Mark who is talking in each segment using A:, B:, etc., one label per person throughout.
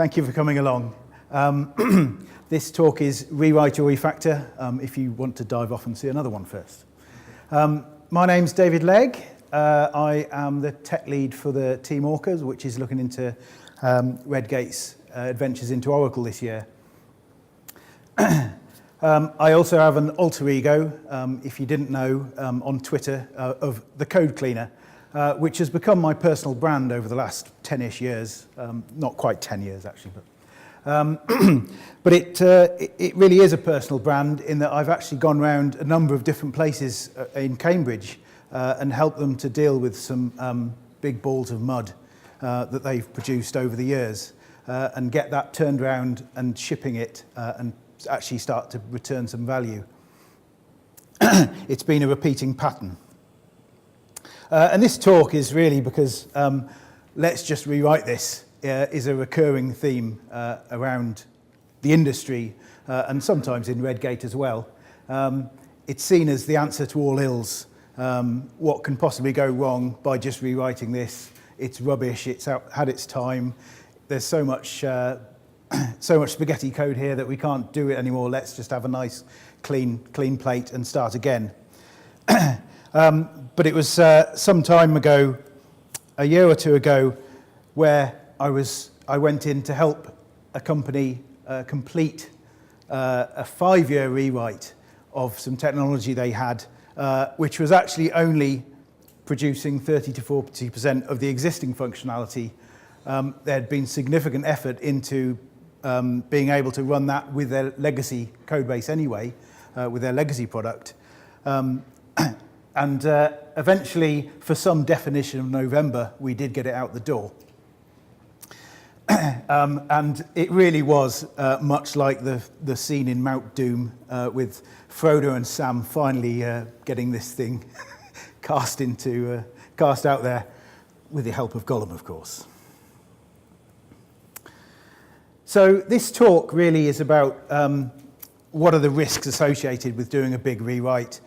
A: Thank you for coming along. This talk is Rewrite or Refactor, if you want to dive off and see another one first. My name's David Legge. I am the tech lead for the Team Orcas, which is looking into Redgate's adventures into Oracle this year. I also have an alter ego, if you didn't know, on Twitter, of the Code Cleaner, which has become my personal brand over the last 10-ish years. Not quite 10 years, actually, but it really is a personal brand in that I've actually gone around a number of different places in Cambridge and helped them to deal with some big balls of mud that they've produced over the years and get that turned around and shipping it and actually start to return some value. It's been a repeating pattern. And this talk is really because let's just rewrite this is a recurring theme around the industry and sometimes in Redgate as well. It's seen as the answer to all ills. What can possibly go wrong by just rewriting this? It's rubbish, it's had its time. There's so much spaghetti code here that we can't do it anymore. Let's just have a nice clean plate and start again. But it was some time ago, a year or two ago, where I went in to help a company complete a 5-year rewrite of some technology they had, which was actually only producing 30 to 40% of the existing functionality. There had been significant effort into being able to run that with their legacy code base anyway, with their legacy product. And eventually, for some definition of November, we did get it out the door. And it really was much like the scene in Mount Doom with Frodo and Sam finally getting this thing cast out there with the help of Gollum, of course. So this talk really is about what are the risks associated with doing a big rewrite.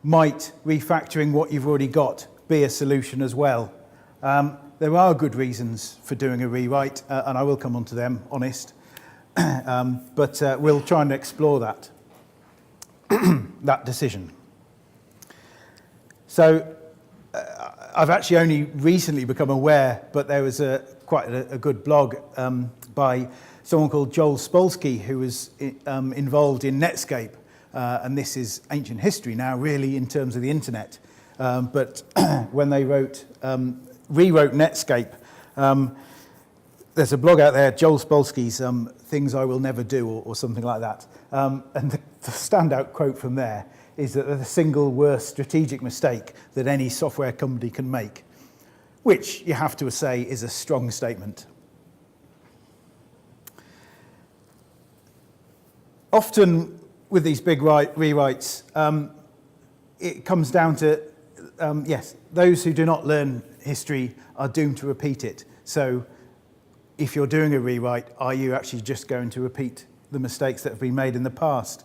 A: Might refactoring what you've already got be a solution as well? There are good reasons for doing a rewrite, and I will come on to them, honest. But we'll try and explore that, that decision. So I've actually only recently become aware, but there was quite a good blog by someone called Joel Spolsky, who was involved in Netscape. And this is ancient history now, really, in terms of the internet. But when they rewrote Netscape, there's a blog out there, Joel Spolsky's Things I Will Never Do, or something like that. And the standout quote from there is that they're the single worst strategic mistake that any software company can make, which you have to say is a strong statement. Often, with these big rewrites, it comes down to, yes, those who do not learn history are doomed to repeat it. So if you're doing a rewrite, are you actually just going to repeat the mistakes that have been made in the past?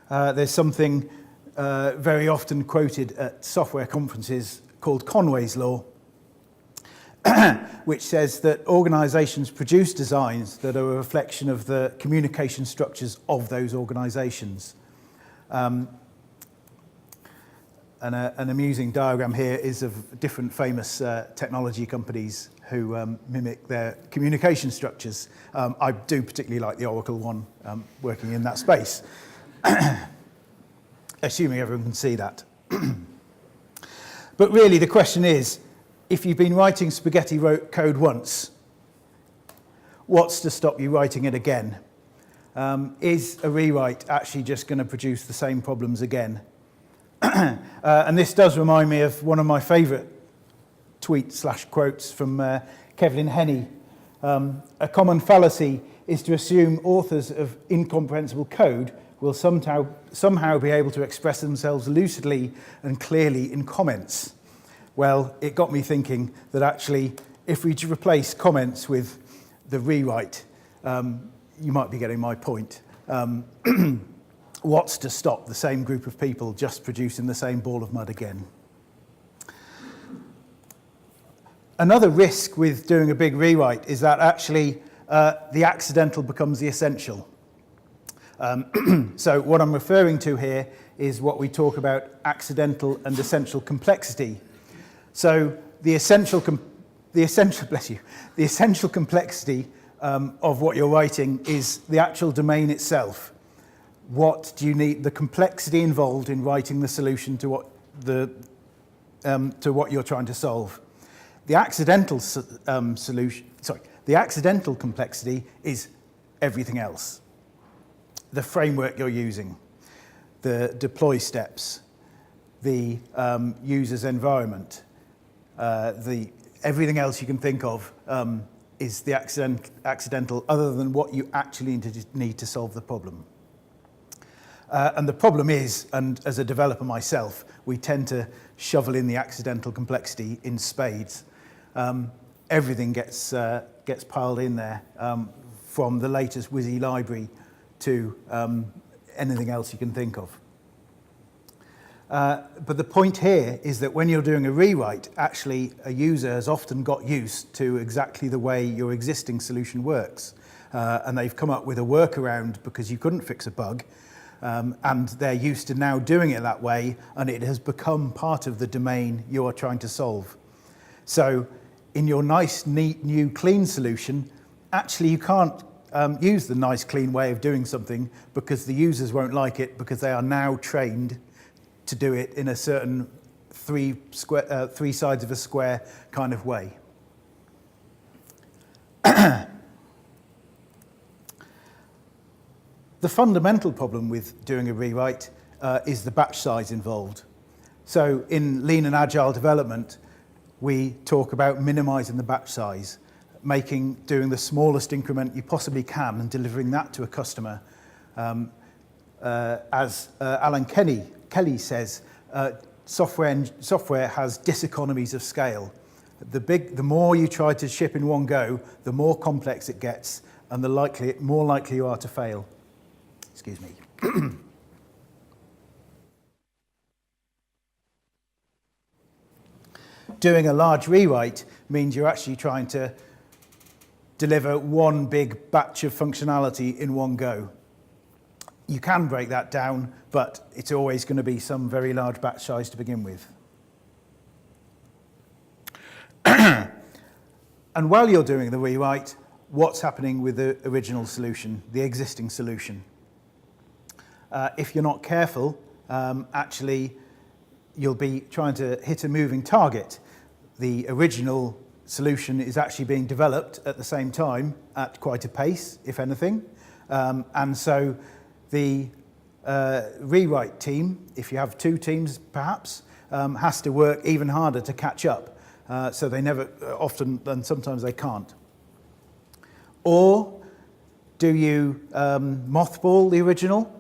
A: There's something very often quoted at software conferences called Conways Law, which says that organizations produce designs that are a reflection of the communication structures of those organizations. And an amusing diagram here is of different famous technology companies who mimic their communication structures. I do particularly like the Oracle one, working in that space, assuming everyone can see that. But really the question is, if you've been writing spaghetti code once, what's to stop you writing it again? Is a rewrite actually just going to produce the same problems again? And this does remind me of one of my favourite tweet/quotes from Kevin Henney. A common fallacy is to assume authors of incomprehensible code will somehow be able to express themselves lucidly and clearly in comments. Well, it got me thinking that actually, if we replace comments with the rewrite, you might be getting my point. What's to stop the same group of people just producing the same ball of mud again? Another risk with doing a big rewrite is that actually the accidental becomes the essential. So what I'm referring to here is what we talk about accidental and essential complexity. So the essential complexity of what you're writing is the actual domain itself. What do you need? The complexity involved in writing the solution to what you're trying to solve. The accidental the accidental complexity is everything else. The framework you're using, the deploy steps, the user's environment, everything else you can think of is the accidental, other than what you actually need to solve the problem. And the problem is, and as a developer myself, we tend to shovel in the accidental complexity in spades. Everything gets piled in there, from the latest WYSI library to anything else you can think of. But the point here is that when you're doing a rewrite, actually a user has often got used to exactly the way your existing solution works. And they've come up with a workaround because you couldn't fix a bug. And they're used to now doing it that way, and it has become part of the domain you are trying to solve. So in your nice, neat, new, clean solution, actually you can't use the nice, clean way of doing something because the users won't like it, because they are now trained to do it in a certain three sides of a square kind of way. The fundamental problem with doing a rewrite is the batch size involved. So in lean and agile development, we talk about minimizing the batch size, doing the smallest increment you possibly can and delivering that to a customer. As Alan Kelly says, software has diseconomies of scale. The more you try to ship in one go, the more complex it gets, and the more likely you are to fail. Excuse me. Doing a large rewrite means you're actually trying to deliver one big batch of functionality in one go. You can break that down, but it's always going to be some very large batch size to begin with. And while you're doing the rewrite, what's happening with the original solution, the existing solution? If you're not careful, actually, you'll be trying to hit a moving target. The original solution is actually being developed at the same time at quite a pace, if anything. And so the rewrite team, if you have two teams perhaps, has to work even harder to catch up. So they never, often, and sometimes they can't. Or do you mothball the original?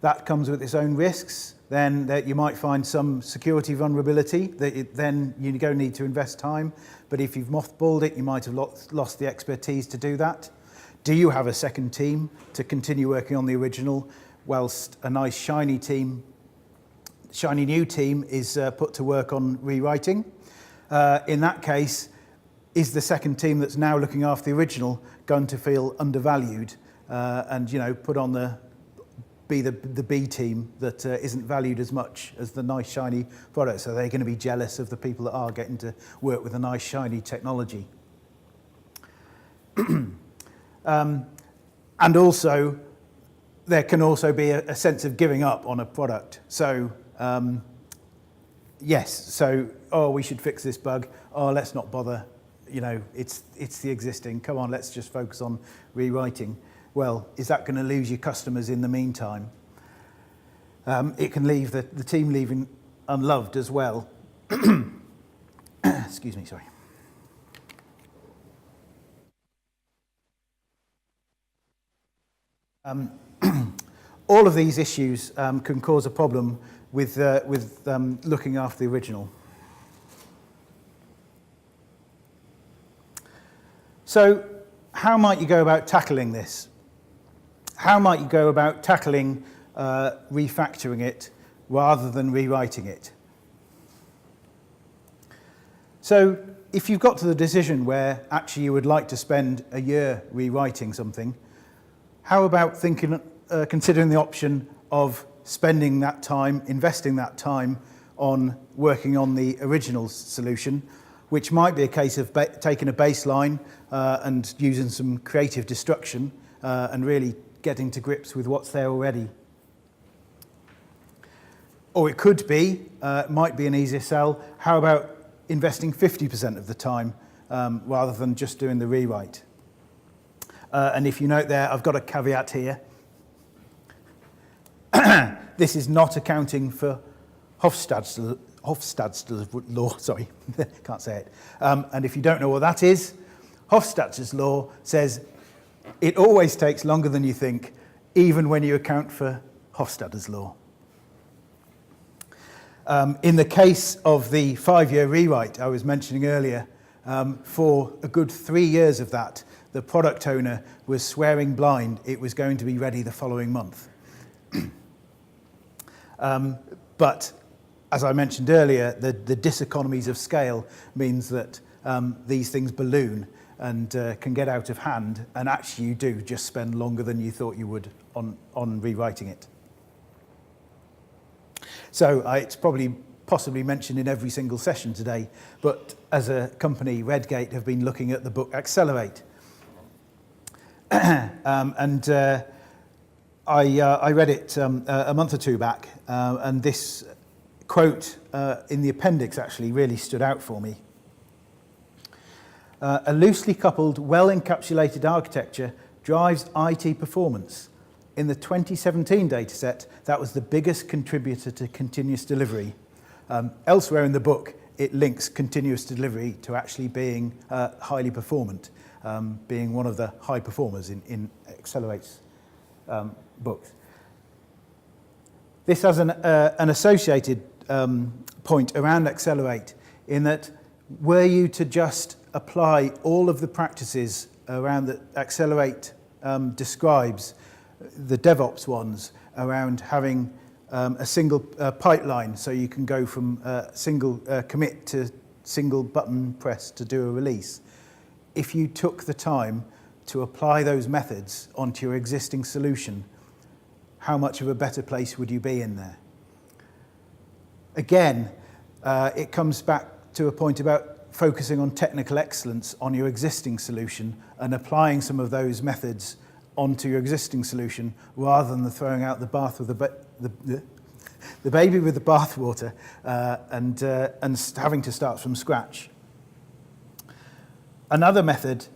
A: That comes with its own risks. Then that you might find some security vulnerability that then you go need to invest time. But if you've mothballed it, you might have lost the expertise to do that. Do you have a second team to continue working on the original whilst a nice shiny new team is put to work on rewriting? In that case, is the second team that's now looking after the original going to feel undervalued and put on be the B team that isn't valued as much as the nice shiny product? So they're going to be jealous of the people that are getting to work with a nice shiny technology. And also, there can also be a sense of giving up on a product. So yes, so we should fix this bug. Let's not bother. It's the existing. Come on, let's just focus on rewriting. Well, is that going to lose your customers in the meantime? It can leave the team leaving unloved as well. Excuse me, sorry. All of these issues can cause a problem with looking after the original. So, how might you go about tackling this? How might you go about tackling refactoring it rather than rewriting it? So if you've got to the decision where actually you would like to spend a year rewriting something, how about considering the option of spending that time, investing that time on working on the original solution, which might be a case of taking a baseline and using some creative destruction and really getting to grips with what's there already. Or it could be, might be an easier sell, how about investing 50% of the time rather than just doing the rewrite? And if you note there, I've got a caveat here. This is not accounting for Hofstad's law, sorry, can't say it. And if you don't know what that is, Hofstad's law says it always takes longer than you think, even when you account for Hofstad's law. In the case of the 5-year rewrite I was mentioning earlier, for a good 3 years of that, the product owner was swearing blind it was going to be ready the following month. But as I mentioned earlier, the diseconomies of scale means that these things balloon and can get out of hand, and actually you do just spend longer than you thought you would on rewriting it. So it's possibly mentioned in every single session today, but as a company, Redgate have been looking at the book Accelerate. I read it a month or two back, and this quote in the appendix actually really stood out for me. A loosely coupled, well-encapsulated architecture drives IT performance. In the 2017 dataset, that was the biggest contributor to continuous delivery. Elsewhere in the book, it links continuous delivery to actually being highly performant, being one of the high performers in Accelerate's books. This has an associated point around Accelerate, in that were you to just apply all of the practices around that Accelerate describes, the DevOps ones, around having a single pipeline, so you can go from single commit to single button press to do a release. If you took the time to apply those methods onto your existing solution, how much of a better place would you be in there? Again, it comes back to a point about focusing on technical excellence on your existing solution and applying some of those methods onto your existing solution, rather than throwing out the bath with the baby with the bathwater and having to start from scratch. Another method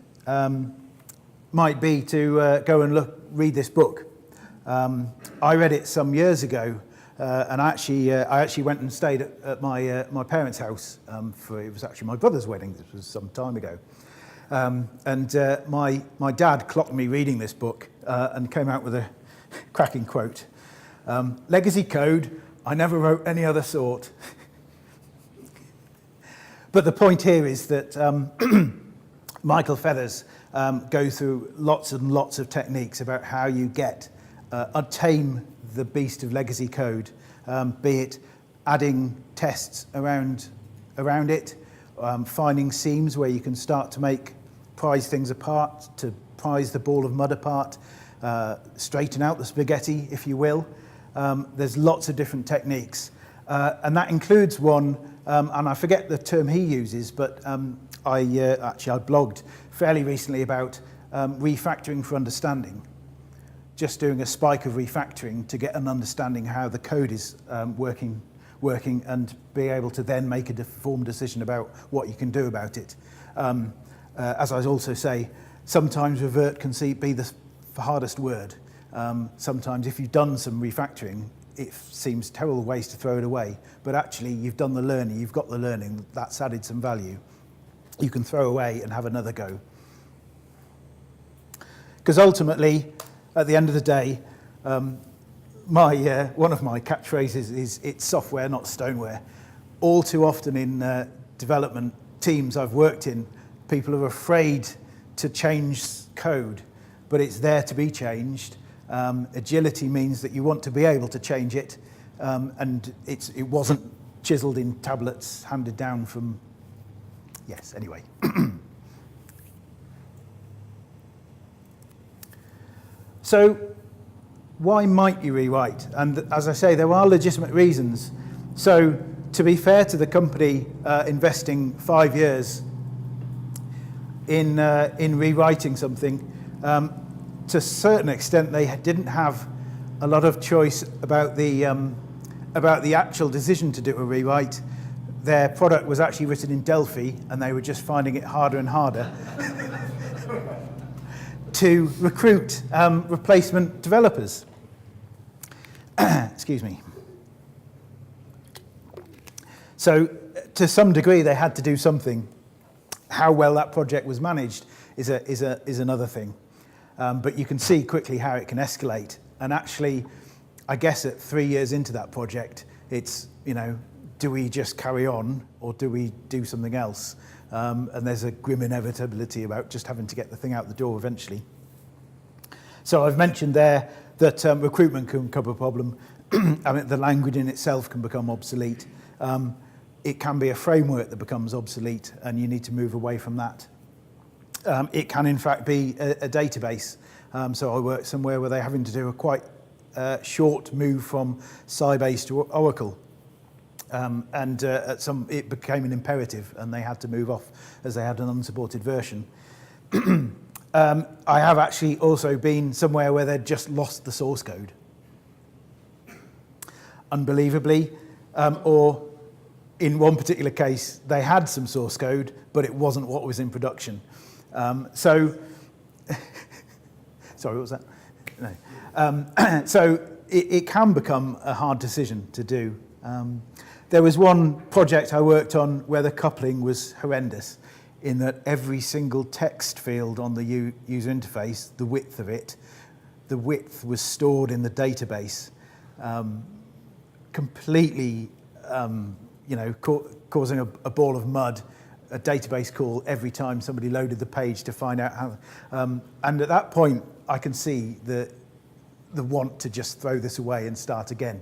A: might be to go and read this book. I read it some years ago, and I actually went and stayed at my parents' house it was actually my brother's wedding. This was some time ago. My dad clocked me reading this book and came out with a cracking quote. Legacy code, I never wrote any other sort. But the point here is that Michael Feathers goes through lots and lots of techniques about how you tame the beast of legacy code, be it adding tests around it, finding seams where you can start to prise things apart, to prise the ball of mud apart, straighten out the spaghetti, if you will. There's lots of different techniques. And that includes one, and I forget the term he uses, but I blogged fairly recently about refactoring for understanding. Just doing a spike of refactoring to get an understanding how the code is working and be able to then make a informed decision about what you can do about it. As I also say, sometimes revert can be the hardest word. Sometimes if you've done some refactoring, it seems terrible ways to throw it away, but actually you've done the learning, you've got the learning, that's added some value. You can throw away and have another go. Because ultimately, at the end of the day, one of my catchphrases is, it's software, not stoneware. All too often in development teams I've worked in, people are afraid to change code, but it's there to be changed. Agility means that you want to be able to change it, and it wasn't chiseled in tablets handed down from Yes, anyway. So, why might you rewrite? And as I say, there are legitimate reasons. So, to be fair to the company investing 5 years in rewriting something, to a certain extent, they didn't have a lot of choice about the actual decision to do a rewrite. Their product was actually written in Delphi, and they were just finding it harder and harder to recruit replacement developers. Excuse me. So, to some degree, they had to do something. How well that project was managed is another thing. But you can see quickly how it can escalate. And actually, I guess at 3 years into that project, it's, do we just carry on or do we do something else? And there's a grim inevitability about just having to get the thing out the door eventually. So I've mentioned there that recruitment can become a problem. I mean, the language in itself can become obsolete. It can be a framework that becomes obsolete and you need to move away from that. It can in fact be a database. So I work somewhere where they're having to do a quite short move from Sybase to Oracle. It became an imperative and they had to move off as they had an unsupported version. I have actually also been somewhere where they'd just lost the source code. Unbelievably, or in one particular case, they had some source code, but it wasn't what was in production. Sorry, what was that? No. So it can become a hard decision to do. There was one project I worked on where the coupling was horrendous, in that every single text field on the user interface, the width of it, the width was stored in the database, completely, causing a ball of mud, a database call every time somebody loaded the page to find out how. And at that point, I can see the want to just throw this away and start again.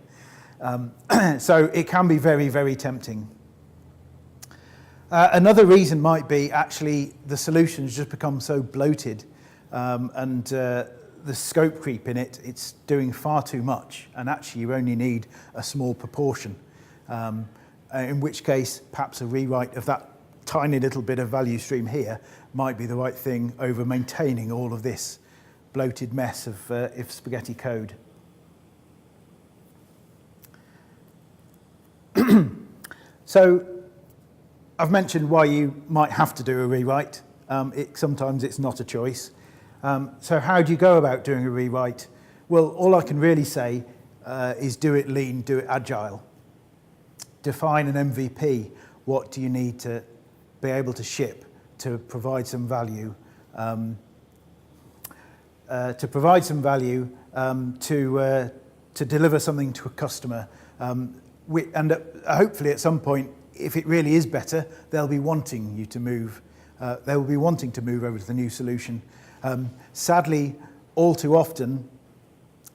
A: So it can be very, very tempting. Another reason might be actually the solutions just become so bloated and the scope creep in it, it's doing far too much, and actually you only need a small proportion, in which case perhaps a rewrite of that tiny little bit of value stream here might be the right thing over maintaining all of this bloated mess of if spaghetti code. So I've mentioned why you might have to do a rewrite. Sometimes it's not a choice. So how do you go about doing a rewrite? Well, all I can really say is do it lean, do it agile. Define an MVP. What do you need to be able to ship to provide some value? To deliver something to a customer. And hopefully at some point, if it really is better, they'll be wanting you to move. They will be wanting to move over to the new solution. Sadly, all too often,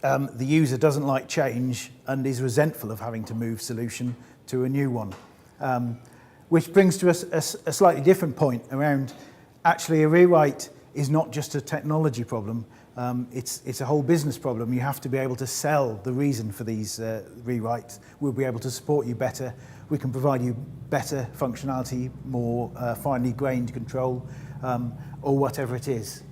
A: the user doesn't like change and is resentful of having to move solution to a new one. Which brings to us a slightly different point around actually a rewrite is not just a technology problem. It's a whole business problem. You have to be able to sell the reason for these rewrites. We'll be able to support you better. We can provide you better functionality, more finely grained control, or whatever it is.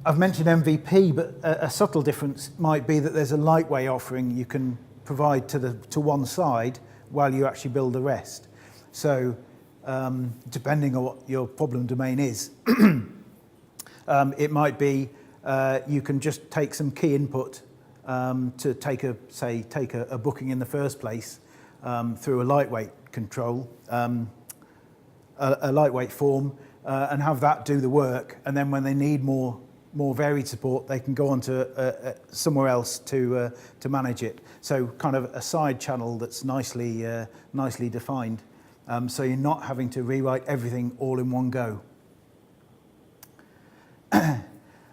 A: I've mentioned MVP, but a subtle difference might be that there's a lightweight offering you can provide to one side while you actually build the rest. So depending on what your problem domain is, it might be you can just take some key input to take a booking in the first place through a lightweight control, a lightweight form, and have that do the work. And then when they need more varied support, they can go on to somewhere else to manage it. So kind of a side channel that's nicely defined. So you're not having to rewrite everything all in one go.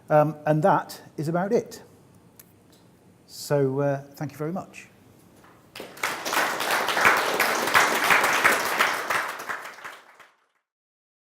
A: And that is about it. So thank you very much.